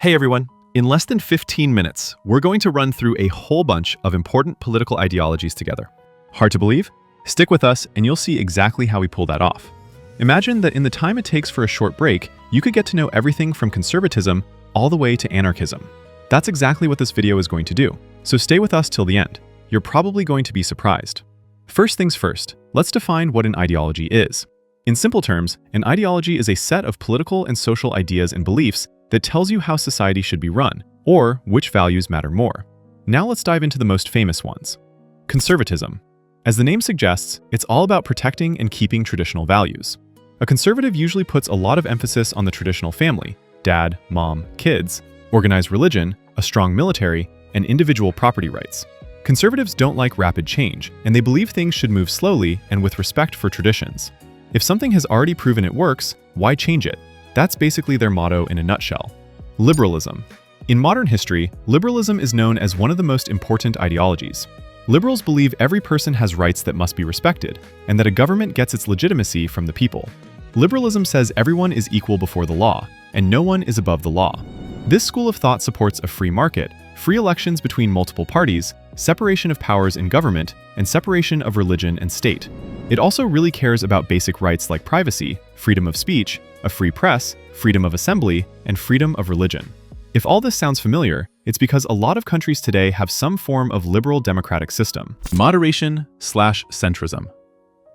Hey everyone! In less than 15 minutes, we're going to run through a whole bunch of important political ideologies together. Hard to believe? Stick with us and you'll see exactly how we pull that off. Imagine that in the time it takes for a short break, you could get to know everything from conservatism all the way to anarchism. That's exactly what this video is going to do, so stay with us till the end. You're probably going to be surprised. First things first, let's define what an ideology is. In simple terms, an ideology is a set of political and social ideas and beliefs that tells you how society should be run, or which values matter more. Now let's dive into the most famous ones. Conservatism. As the name suggests, it's all about protecting and keeping traditional values. A conservative usually puts a lot of emphasis on the traditional family, dad, mom, kids, organized religion, a strong military, and individual property rights. Conservatives don't like rapid change, and they believe things should move slowly and with respect for traditions. If something has already proven it works, why change it? That's basically their motto in a nutshell. Liberalism. In modern history, liberalism is known as one of the most important ideologies. Liberals believe every person has rights that must be respected, and that a government gets its legitimacy from the people. Liberalism says everyone is equal before the law, and no one is above the law. This school of thought supports a free market, free elections between multiple parties, separation of powers in government, and separation of religion and state. It also really cares about basic rights like privacy, freedom of speech, a free press, freedom of assembly, and freedom of religion. If all this sounds familiar, it's because a lot of countries today have some form of liberal democratic system. Moderation/centrism.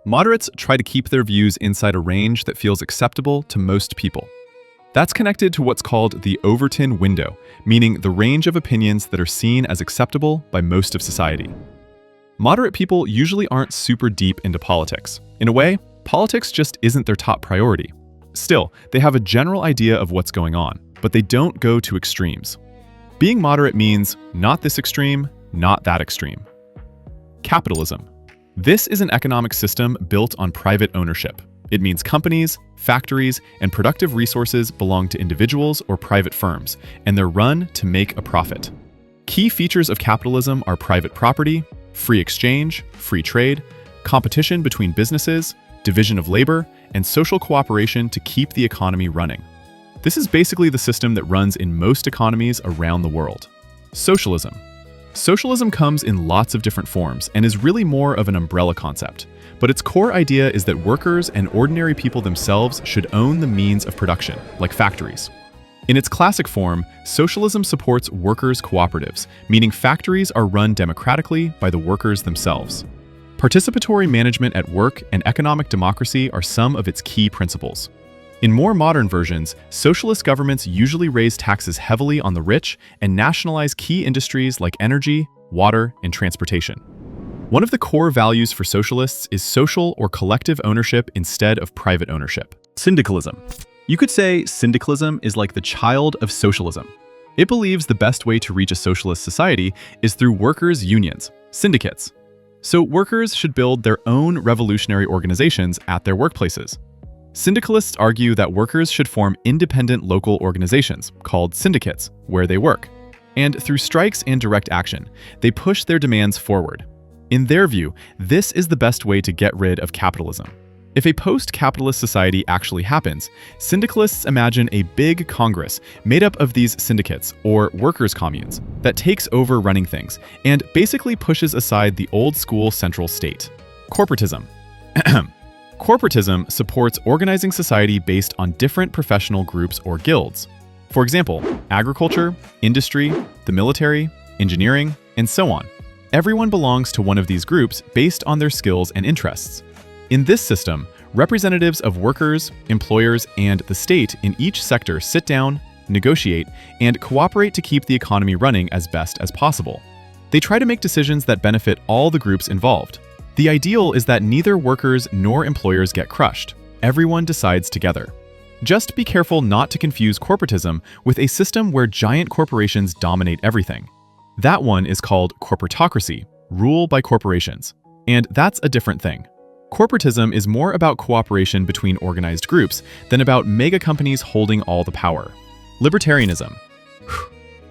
Moderates try to keep their views inside a range that feels acceptable to most people. That's connected to what's called the Overton window, meaning the range of opinions that are seen as acceptable by most of society. Moderate people usually aren't super deep into politics. In a way, politics just isn't their top priority. Still, they have a general idea of what's going on, but they don't go to extremes. Being moderate means not this extreme, not that extreme. Capitalism. This is an economic system built on private ownership. It means companies, factories, and productive resources belong to individuals or private firms, and they're run to make a profit. Key features of capitalism are private property, free exchange, free trade, competition between businesses, division of labor, and social cooperation to keep the economy running. This is basically the system that runs in most economies around the world. Socialism. Socialism comes in lots of different forms and is really more of an umbrella concept, but its core idea is that workers and ordinary people themselves should own the means of production, like factories. In its classic form, socialism supports workers' cooperatives, meaning factories are run democratically by the workers themselves. Participatory management at work and economic democracy are some of its key principles. In more modern versions, socialist governments usually raise taxes heavily on the rich and nationalize key industries like energy, water, and transportation. One of the core values for socialists is social or collective ownership instead of private ownership. Syndicalism. You could say syndicalism is like the child of socialism. It believes the best way to reach a socialist society is through workers' unions, syndicates. So workers should build their own revolutionary organizations at their workplaces. Syndicalists argue that workers should form independent local organizations, called syndicates, where they work. And through strikes and direct action, they push their demands forward. In their view, this is the best way to get rid of capitalism. If a post-capitalist society actually happens, syndicalists imagine a big Congress made up of these syndicates, or workers' communes, that takes over running things and basically pushes aside the old-school central state. Corporatism. Corporatism supports organizing society based on different professional groups or guilds. For example, agriculture, industry, the military, engineering, and so on. Everyone belongs to one of these groups based on their skills and interests. In this system, representatives of workers, employers, and the state in each sector sit down, negotiate, and cooperate to keep the economy running as best as possible. They try to make decisions that benefit all the groups involved. The ideal is that neither workers nor employers get crushed. Everyone decides together. Just be careful not to confuse corporatism with a system where giant corporations dominate everything. That one is called corporatocracy, rule by corporations, and that's a different thing. Corporatism is more about cooperation between organized groups than about mega companies holding all the power. Libertarianism.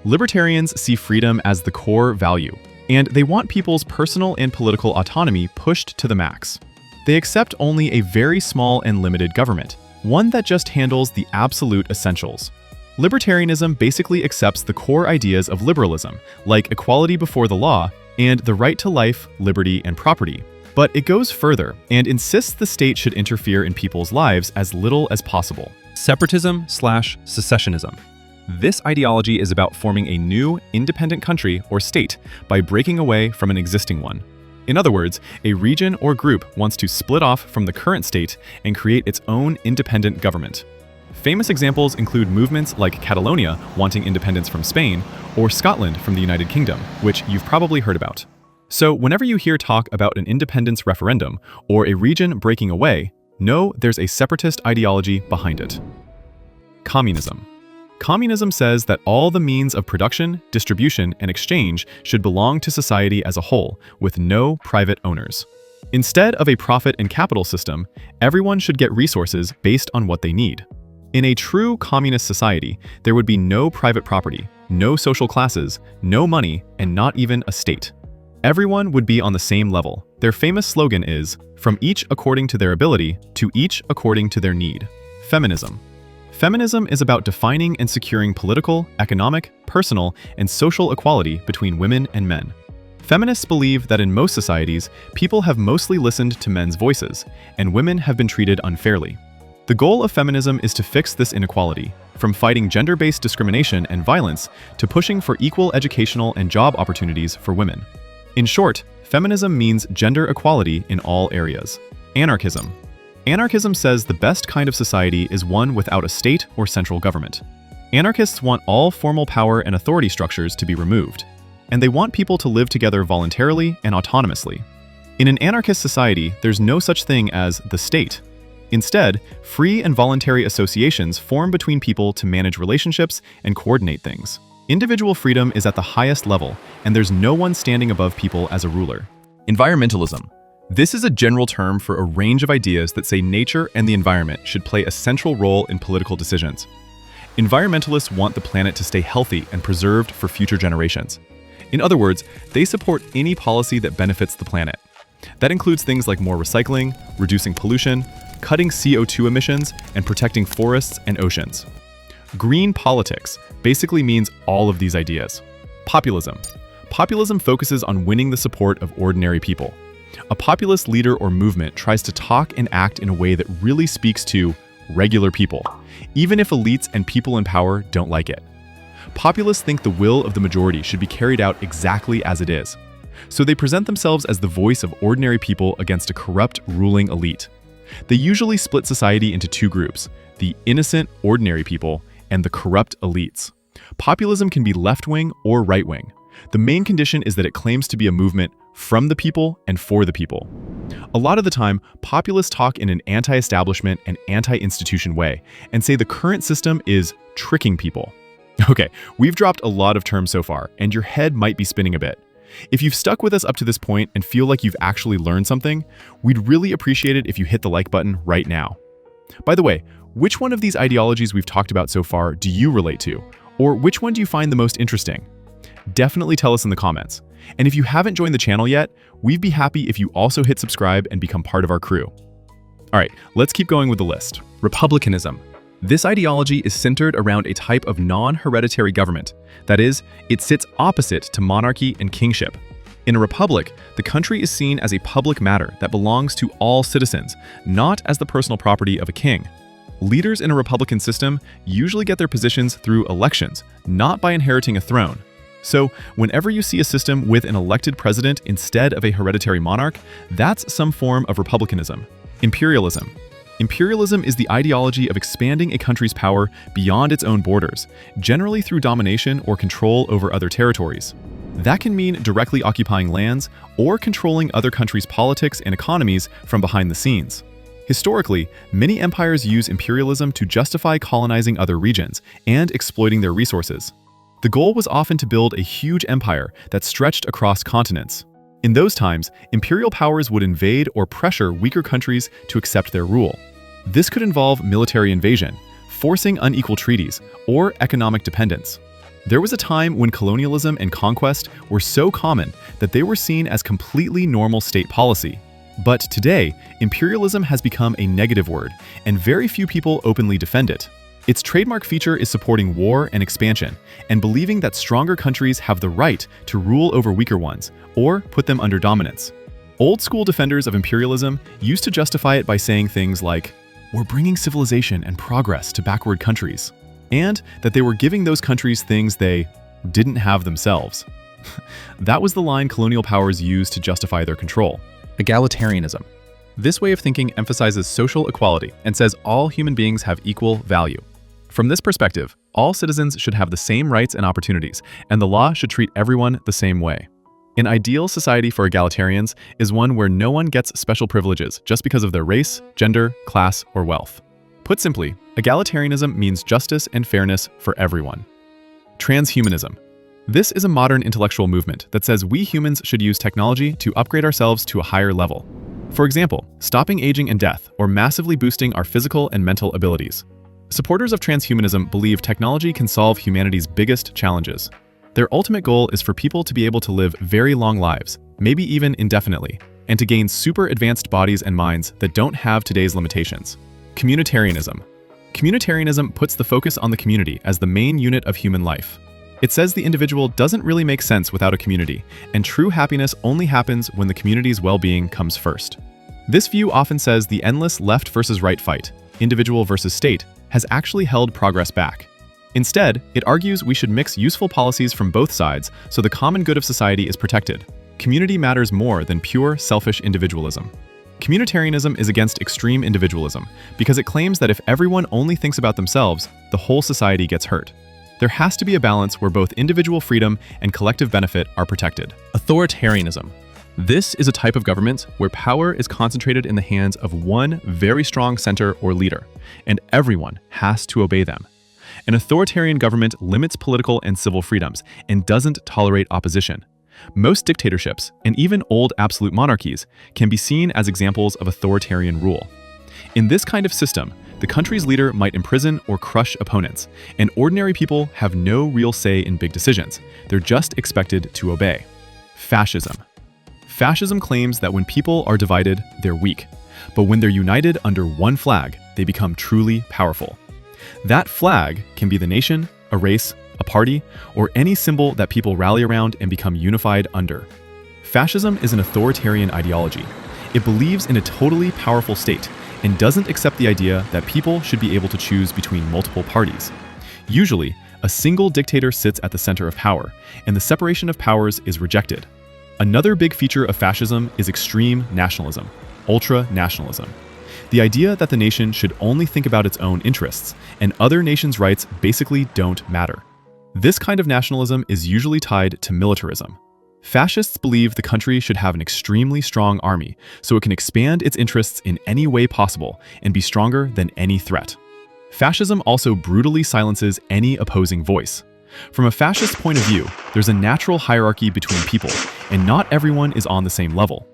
Libertarians see freedom as the core value, and they want people's personal and political autonomy pushed to the max. They accept only a very small and limited government, one that just handles the absolute essentials. Libertarianism basically accepts the core ideas of liberalism, like equality before the law and the right to life, liberty, and property. But it goes further and insists the state should interfere in people's lives as little as possible. Separatism/secessionism. This ideology is about forming a new, independent country or state by breaking away from an existing one. In other words, a region or group wants to split off from the current state and create its own independent government. Famous examples include movements like Catalonia wanting independence from Spain, or Scotland from the United Kingdom, which you've probably heard about. So whenever you hear talk about an independence referendum or a region breaking away, know there's a separatist ideology behind it. Communism. Communism says that all the means of production, distribution, and exchange should belong to society as a whole, with no private owners. Instead of a profit and capital system, everyone should get resources based on what they need. In a true communist society, there would be no private property, no social classes, no money, and not even a state. Everyone would be on the same level. Their famous slogan is, "From each according to their ability, to each according to their need." Feminism. Feminism is about defining and securing political, economic, personal, and social equality between women and men. Feminists believe that in most societies, people have mostly listened to men's voices, and women have been treated unfairly. The goal of feminism is to fix this inequality, from fighting gender-based discrimination and violence to pushing for equal educational and job opportunities for women. In short, feminism means gender equality in all areas. Anarchism. Anarchism says the best kind of society is one without a state or central government. Anarchists want all formal power and authority structures to be removed, and they want people to live together voluntarily and autonomously. In an anarchist society, there's no such thing as the state. Instead, free and voluntary associations form between people to manage relationships and coordinate things. Individual freedom is at the highest level, and there's no one standing above people as a ruler. Environmentalism. This is a general term for a range of ideas that say nature and the environment should play a central role in political decisions. Environmentalists want the planet to stay healthy and preserved for future generations. In other words, they support any policy that benefits the planet. That includes things like more recycling, reducing pollution, cutting CO2 emissions, and protecting forests and oceans. Green politics basically means all of these ideas. Populism. Populism focuses on winning the support of ordinary people. A populist leader or movement tries to talk and act in a way that really speaks to regular people, even if elites and people in power don't like it. Populists think the will of the majority should be carried out exactly as it is. So they present themselves as the voice of ordinary people against a corrupt ruling elite. They usually split society into two groups, the innocent, ordinary people and the corrupt elites. Populism can be left-wing or right-wing. The main condition is that it claims to be a movement from the people and for the people. A lot of the time, populists talk in an anti-establishment and anti-institution way and say the current system is tricking people. Okay, we've dropped a lot of terms so far, and your head might be spinning a bit. If you've stuck with us up to this point and feel like you've actually learned something, we'd really appreciate it if you hit the like button right now. By the way, which one of these ideologies we've talked about so far do you relate to? Or which one do you find the most interesting? Definitely tell us in the comments. And if you haven't joined the channel yet, we'd be happy if you also hit subscribe and become part of our crew. All right, let's keep going with the list. Republicanism. This ideology is centered around a type of non-hereditary government. That is, it sits opposite to monarchy and kingship. In a republic, the country is seen as a public matter that belongs to all citizens, not as the personal property of a king. Leaders in a republican system usually get their positions through elections, not by inheriting a throne. So, whenever you see a system with an elected president instead of a hereditary monarch, that's some form of republicanism. Imperialism. Imperialism is the ideology of expanding a country's power beyond its own borders, generally through domination or control over other territories. That can mean directly occupying lands or controlling other countries' politics and economies from behind the scenes. Historically, many empires use imperialism to justify colonizing other regions and exploiting their resources. The goal was often to build a huge empire that stretched across continents. In those times, imperial powers would invade or pressure weaker countries to accept their rule. This could involve military invasion, forcing unequal treaties, or economic dependence. There was a time when colonialism and conquest were so common that they were seen as completely normal state policy. But today, imperialism has become a negative word, and very few people openly defend it. Its trademark feature is supporting war and expansion, and believing that stronger countries have the right to rule over weaker ones, or put them under dominance. Old-school defenders of imperialism used to justify it by saying things like, "We're bringing civilization and progress to backward countries," and that they were giving those countries things they didn't have themselves. That was the line colonial powers used to justify their control. Egalitarianism. This way of thinking emphasizes social equality and says all human beings have equal value. From this perspective, all citizens should have the same rights and opportunities, and the law should treat everyone the same way. An ideal society for egalitarians is one where no one gets special privileges just because of their race, gender, class, or wealth. Put simply, egalitarianism means justice and fairness for everyone. Transhumanism. This is a modern intellectual movement that says we humans should use technology to upgrade ourselves to a higher level. For example, stopping aging and death, or massively boosting our physical and mental abilities. Supporters of transhumanism believe technology can solve humanity's biggest challenges. Their ultimate goal is for people to be able to live very long lives, maybe even indefinitely, and to gain super advanced bodies and minds that don't have today's limitations. Communitarianism. Communitarianism puts the focus on the community as the main unit of human life. It says the individual doesn't really make sense without a community, and true happiness only happens when the community's well-being comes first. This view often says the endless left versus right fight, individual versus state, has actually held progress back. Instead, it argues we should mix useful policies from both sides so the common good of society is protected. Community matters more than pure, selfish individualism. Communitarianism is against extreme individualism because it claims that if everyone only thinks about themselves, the whole society gets hurt. There has to be a balance where both individual freedom and collective benefit are protected. Authoritarianism. This is a type of government where power is concentrated in the hands of one very strong center or leader, and everyone has to obey them. An authoritarian government limits political and civil freedoms and doesn't tolerate opposition. Most dictatorships, and even old absolute monarchies, can be seen as examples of authoritarian rule. In this kind of system, the country's leader might imprison or crush opponents, and ordinary people have no real say in big decisions. They're just expected to obey. Fascism. Fascism claims that when people are divided, they're weak, but when they're united under one flag, they become truly powerful. That flag can be the nation, a race, a party, or any symbol that people rally around and become unified under. Fascism is an authoritarian ideology. It believes in a totally powerful state and doesn't accept the idea that people should be able to choose between multiple parties. Usually, a single dictator sits at the center of power, and the separation of powers is rejected. Another big feature of fascism is extreme nationalism, ultra-nationalism. The idea that the nation should only think about its own interests, and other nations' rights basically don't matter. This kind of nationalism is usually tied to militarism. Fascists believe the country should have an extremely strong army, so it can expand its interests in any way possible and be stronger than any threat. Fascism also brutally silences any opposing voice. From a fascist point of view, there's a natural hierarchy between people, and not everyone is on the same level.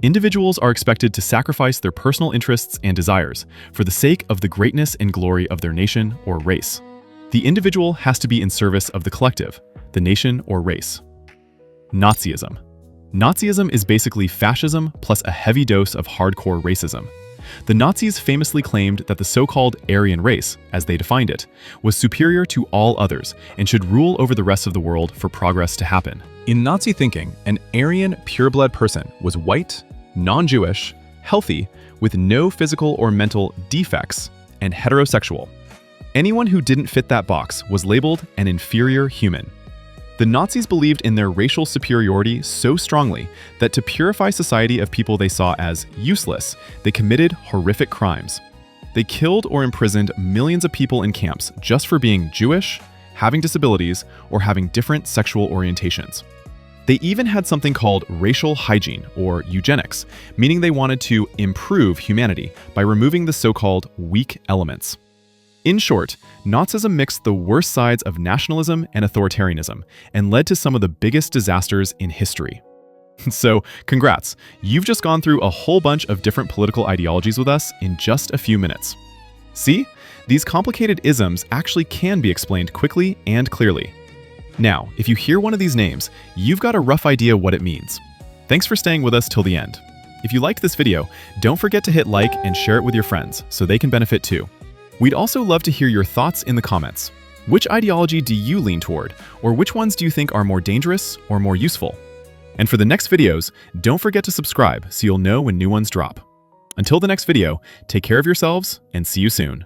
Individuals are expected to sacrifice their personal interests and desires for the sake of the greatness and glory of their nation or race. The individual has to be in service of the collective, the nation or race. Nazism. Nazism is basically fascism plus a heavy dose of hardcore racism. The Nazis famously claimed that the so-called Aryan race, as they defined it, was superior to all others and should rule over the rest of the world for progress to happen. In Nazi thinking, an Aryan pureblood person was white, non-Jewish, healthy, with no physical or mental defects, and heterosexual. Anyone who didn't fit that box was labeled an inferior human. The Nazis believed in their racial superiority so strongly that to purify society of people they saw as useless, they committed horrific crimes. They killed or imprisoned millions of people in camps just for being Jewish, having disabilities, or having different sexual orientations. They even had something called racial hygiene, or eugenics, meaning they wanted to improve humanity by removing the so-called weak elements. In short, Nazism mixed the worst sides of nationalism and authoritarianism and led to some of the biggest disasters in history. So, congrats, you've just gone through a whole bunch of different political ideologies with us in just a few minutes. See? These complicated isms actually can be explained quickly and clearly. Now, if you hear one of these names, you've got a rough idea what it means. Thanks for staying with us till the end. If you liked this video, don't forget to hit like and share it with your friends so they can benefit too. We'd also love to hear your thoughts in the comments. Which ideology do you lean toward, or which ones do you think are more dangerous or more useful? And for the next videos, don't forget to subscribe so you'll know when new ones drop. Until the next video, take care of yourselves and see you soon.